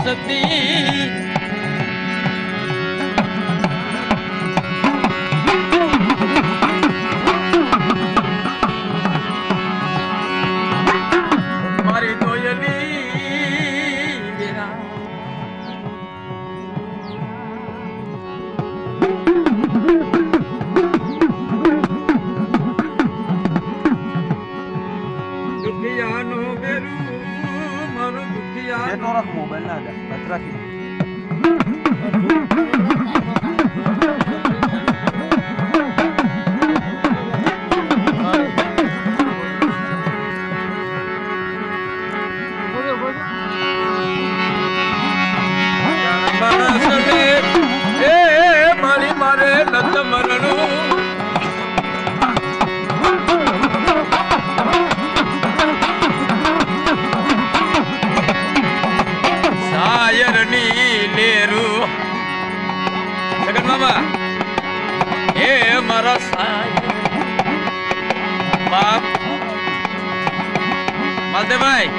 સતી મારી દોયલી દુખિયાનો બેરું મારું દુખિયા તો રાખ મોબાઈલ ના દે બસ રાખી મારે નત મરણું સાયરની લેરું સગન મામા એ મારા સાયર બાપ માલદેવભાઈ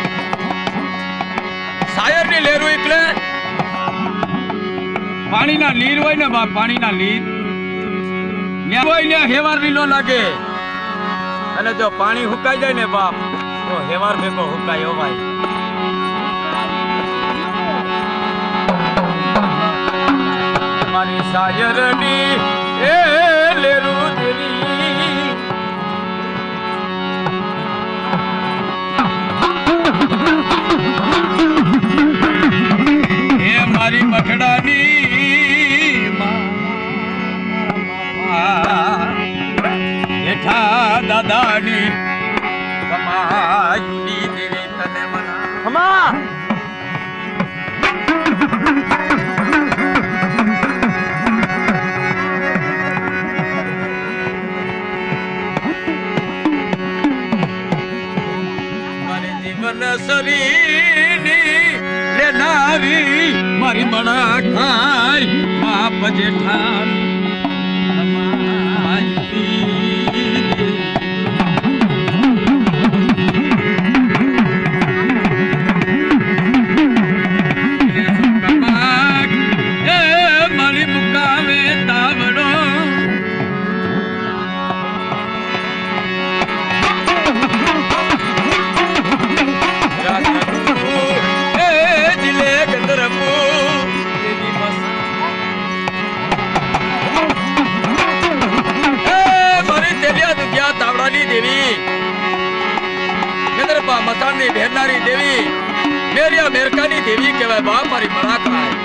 સાયરની લેરું એટલે પાણીના નીર હોય ને બાપ પાણીના નીર ન્યા હોય ને હેવાર લીલો લાગે અને જો પાણી હુકાઈ જાય ને બાપ તો હેવાર ભેગો હુકાય હો ભાઈ મારી સાયરની એ લેરું દેવી એ મારી મઠડાની જેઠા દાદાની કમાઈ દેવી તને મના ખમા મારી જીવન શરીરની લેનારી મારી મણા ખાય બાપ જેઠાની મકાનની ભેરનારી દેવી મેરિયા મેરકાની દેવી કહેવાય બાપ મારી મણા ખાય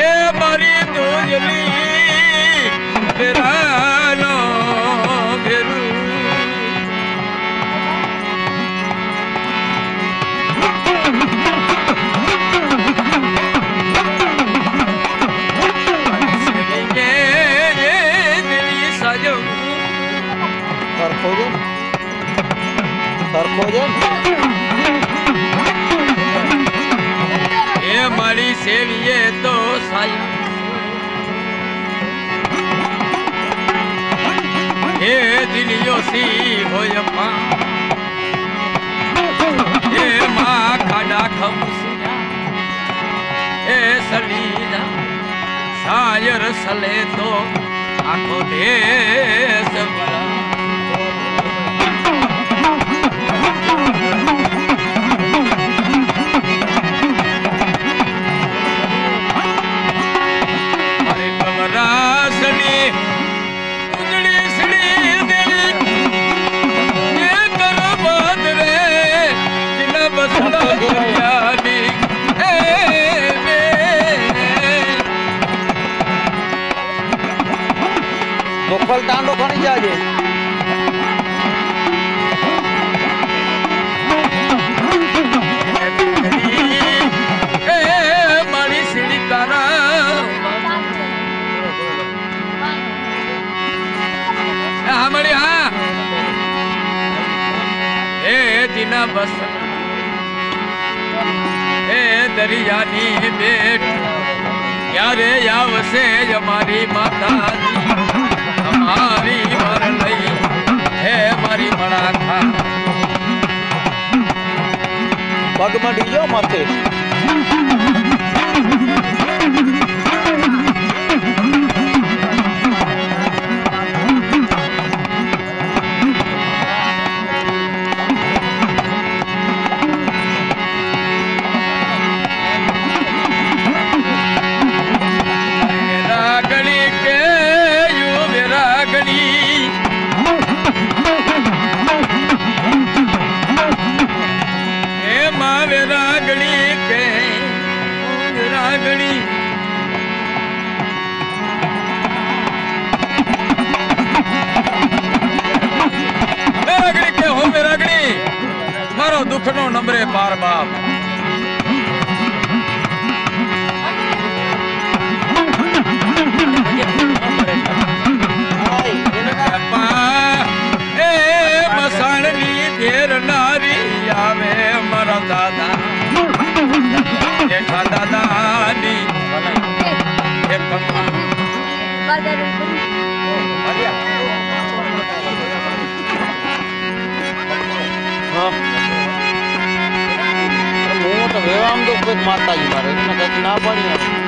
એ મારી દોયલી ભેરાનો ભેરું સરખો છે એ મારી સેવીએ તો સાયા એ દિલિયો સી હોય પા એ માં ખાડા ખમુસિયા એ સલીજા સાયર સલે તો આખો દેશ ભરા ગોપાલ દાંડો ઘણી જાજે મારી સીડી કારા હા મળી હા એ દીના બસ એ દરિયાની બેટ ત્યારે આવશે અમારી માતાજી અમારી વર લઈ હે મારી મણાખા પગમાં ડીજો માથે વિરાગણી કે યુ વિરાગણી એમાં વિરાગણી કે વિરાગણી વિરાગણી કે હો વિરાગણી મારો દુઃખનો નંબરે પાર બાપ એ મસાણની ઘેર નારી આવે મારા દાદા જેઠા દાદાની એક હું તો વેવામ દો કોઈ માતાજી મારે એને કઈક ના પાડી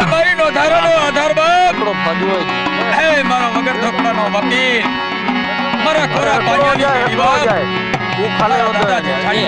મારી નો ધારાનો આધાર બાપ ફજવો હે મારો વગર ઢોકળાનો વકીલ મારા ખોરા પાયાની પેઢી બાપ હું ખાલી મારા દાદા હોતો જેઠાણી